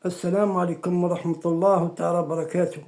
السلام عليكم ورحمة الله تعالى وبركاته.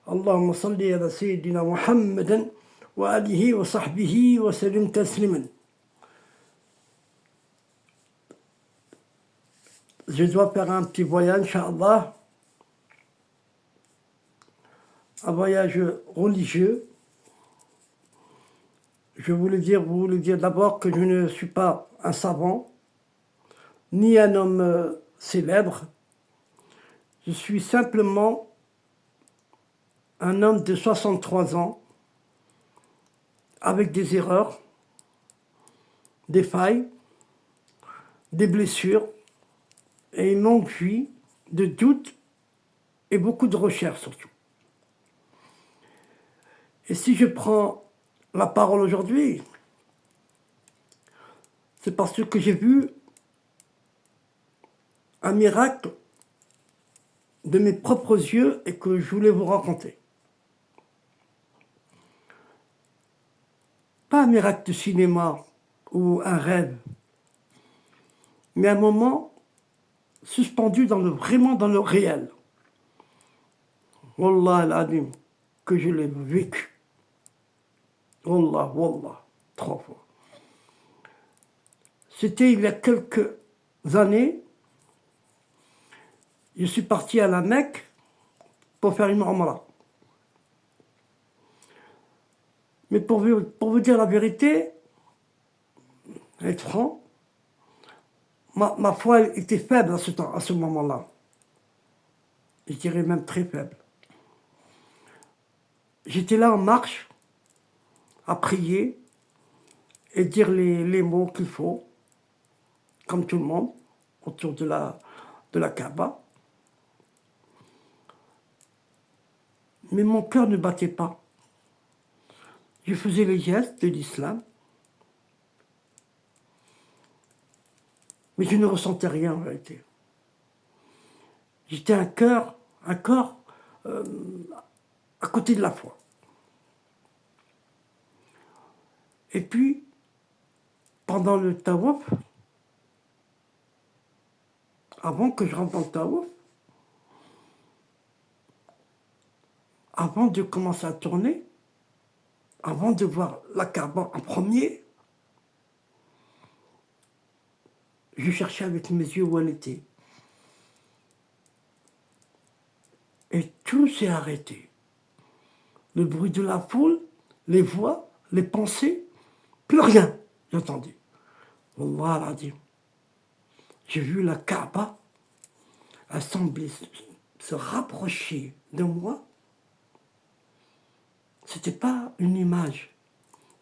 اللهم صل على سيدنا محمد وآله وصحبه وسلم تسليما. Je dois faire un petit voyage, Inch'Allah, un voyage religieux. Je voulais dire d'abord que je ne suis pas un savant, ni un homme célèbre. Je suis simplement un homme de 63 ans, avec des erreurs, des failles, des blessures, et une longue vie de doutes et beaucoup de recherches surtout. Et si je prends la parole aujourd'hui, c'est parce que j'ai vu un miracle de mes propres yeux et que je voulais vous raconter. Pas un miracle de cinéma ou un rêve, mais un moment suspendu vraiment dans le réel. Wallah al-Adim, que je l'ai vécu. Wallah, wallah, 3 fois. C'était il y a quelques années. Je suis parti à la Mecque pour faire une Umrah. Mais pour vous dire la vérité, être franc, ma foi était faible à ce moment-là. Je dirais même très faible. J'étais là en marche, à prier et dire les mots qu'il faut, comme tout le monde, autour de la Kaaba. Mais mon cœur ne battait pas. Je faisais les gestes de l'islam, mais je ne ressentais rien en vérité. J'étais un corps à côté de la foi. Et puis, pendant le tawaf, avant que je rentre dans le tawaf, avant de commencer à tourner, avant de voir la Kaaba en premier, je cherchais avec mes yeux où elle était. Et tout s'est arrêté. Le bruit de la foule, les voix, les pensées, plus rien, j'entendais. Wallah al-Adim. J'ai vu la Kaaba, elle semblait se rapprocher de moi. C'était pas une image,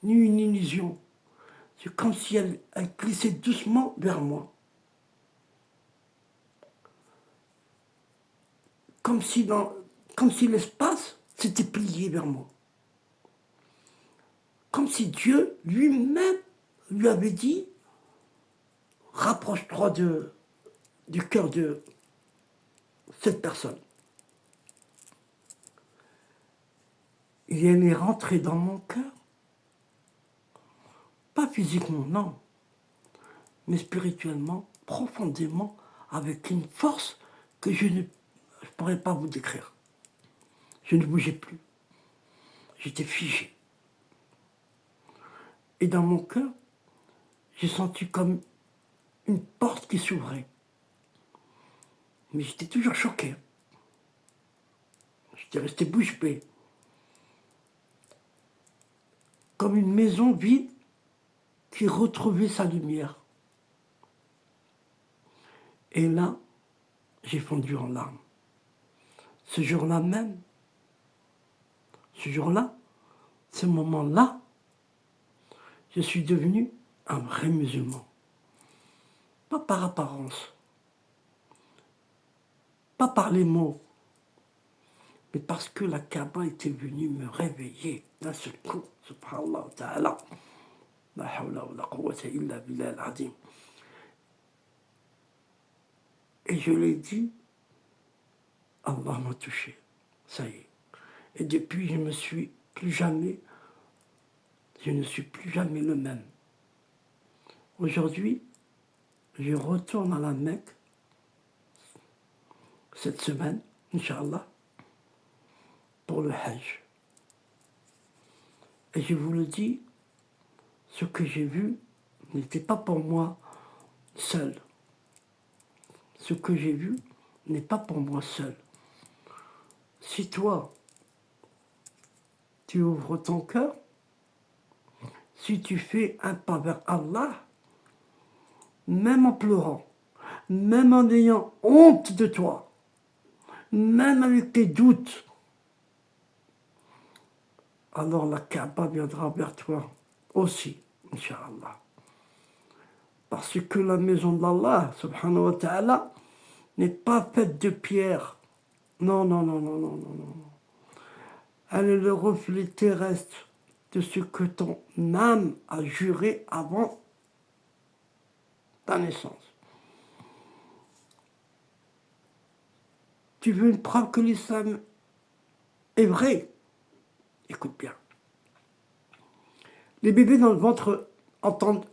ni une illusion. C'est comme si elle glissait doucement vers moi. Comme si l'espace s'était plié vers moi. Comme si Dieu lui-même lui avait dit « Rapproche-toi du cœur de cette personne. » Et elle est rentrée dans mon cœur. Pas physiquement, non, mais spirituellement, profondément, avec une force que je ne pourrais pas vous décrire. Je ne bougeais plus. J'étais figé. Et dans mon cœur, j'ai senti comme une porte qui s'ouvrait. Mais j'étais toujours choqué. J'étais resté bouche bée. Comme une maison vide qui retrouvait sa lumière. Et là, j'ai fondu en larmes. Ce jour-là même, ce moment-là, je suis devenu un vrai musulman. Pas par apparence, pas par les mots, mais parce que la Kaaba était venue me réveiller d'un seul coup. Subhanallah ta'ala. La hawla wa la quwwata illa billah al-azim. Et je l'ai dit, Allah m'a touché. Ça y est. Et depuis, je ne suis plus jamais le même. Aujourd'hui, je retourne à la Mecque cette semaine, Inch'Allah, pour le Hajj. Et je vous le dis, ce que j'ai vu n'était pas pour moi seul. Ce que j'ai vu n'est pas pour moi seul. Si toi, tu ouvres ton cœur, si tu fais un pas vers Allah, même en pleurant, même en ayant honte de toi, même avec tes doutes, alors la Kaaba viendra vers toi aussi, Inch'Allah. Parce que la maison d'Allah, subhanahu wa ta'ala, n'est pas faite de pierre. Non, non, non, non, non, non, non. Elle est le reflet terrestre de ce que ton âme a juré avant ta naissance. Tu veux une preuve que l'islam est vrai? Écoute bien. Les bébés dans le ventre entendent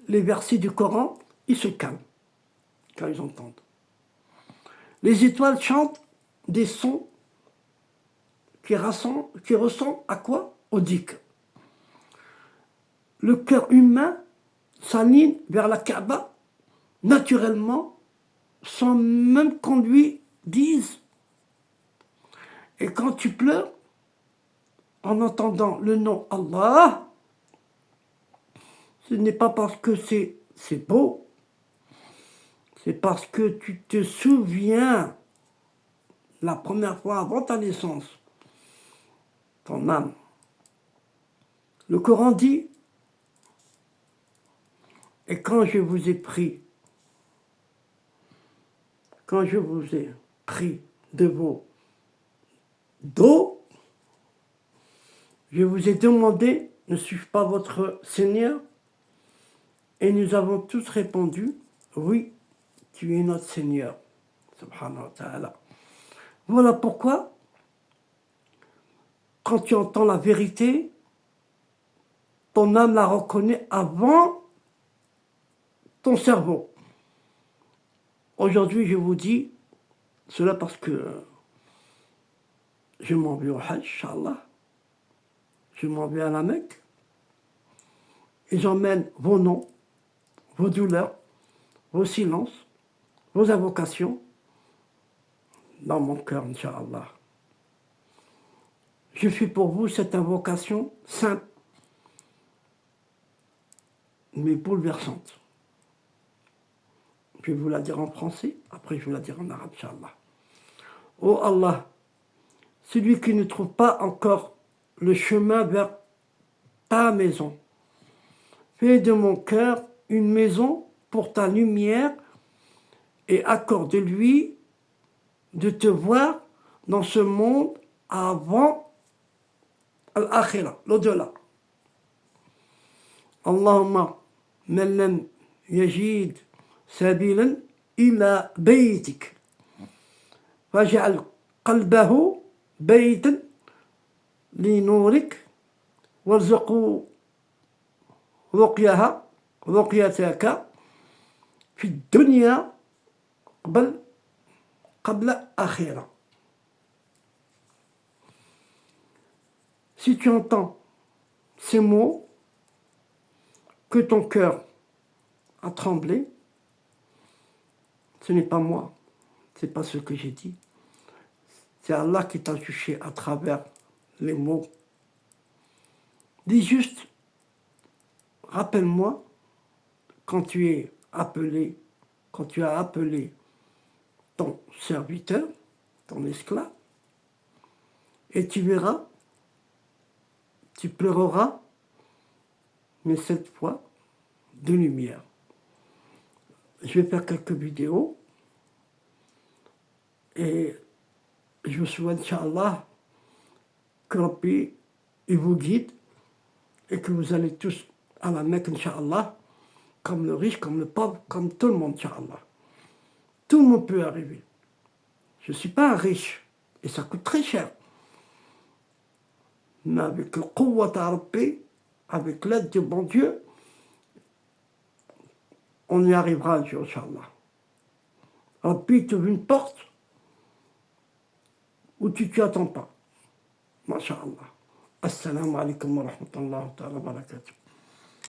les versets du Coran, ils se calment quand ils entendent. Les étoiles chantent des sons qui ressemblent à quoi? Au dhikr. Le cœur humain s'aligne vers la Kaaba naturellement, sans même qu'on lui dise. Et quand tu pleures, en entendant le nom Allah, ce n'est pas parce que c'est beau, c'est parce que tu te souviens la première fois avant ta naissance, ton âme. Le Coran dit, et quand je vous ai pris de vos dos, je vous ai demandé, ne suis-je pas votre Seigneur? Et nous avons tous répondu, oui, tu es notre Seigneur. Subhanahu wa ta'ala. Voilà pourquoi, quand tu entends la vérité, ton âme la reconnaît avant ton cerveau. Aujourd'hui, je vous dis cela parce que je m'en vais au Hajj, Inch'Allah. Je m'en vais à la Mecque. Et j'emmène vos noms, vos douleurs, vos silences, vos invocations dans mon cœur, Inch'Allah. Je fais pour vous cette invocation simple, mais bouleversante. Je vais vous la dire en français, après je vais vous la dire en arabe, Inch'Allah. Oh Allah, celui qui ne trouve pas encore le chemin vers ta maison, fais de mon cœur une maison pour ta lumière et accorde-lui de te voir dans ce monde avant al-akhira, l'au-delà. Allahumma man lam yajid sabilan ila baytik faj'al qalbahu baytan li nurik warzuqhu رقيتك في الدنيا قبل آخرة. Si tu entends ces mots, que ton cœur a tremblé, ce n'est pas moi, ce n'est pas ce que j'ai dit. C'est Allah qui t'a touché à travers les mots. Dis juste, rappelle-moi quand tu as appelé ton serviteur, ton esclave, et tu verras, tu pleureras, mais cette fois de lumière. Je vais faire quelques vidéos et je vous souhaite, Inch'Allah, que Rabbi il vous guide et que vous allez tous à la Mecque, Inch'Allah, comme le riche, comme le pauvre, comme tout le monde, Inch'Allah. Tout le monde peut arriver. Je ne suis pas un riche et ça coûte très cher. Mais avec le Quwwata Rabbi, avec l'aide du bon Dieu, on y arrivera un jour, Inch'Allah. Rabbi t'ouvre une porte, où tu t'y attends pas. Masha'Allah. Assalamu alaikum wa rahmatullahi wa barakatuh.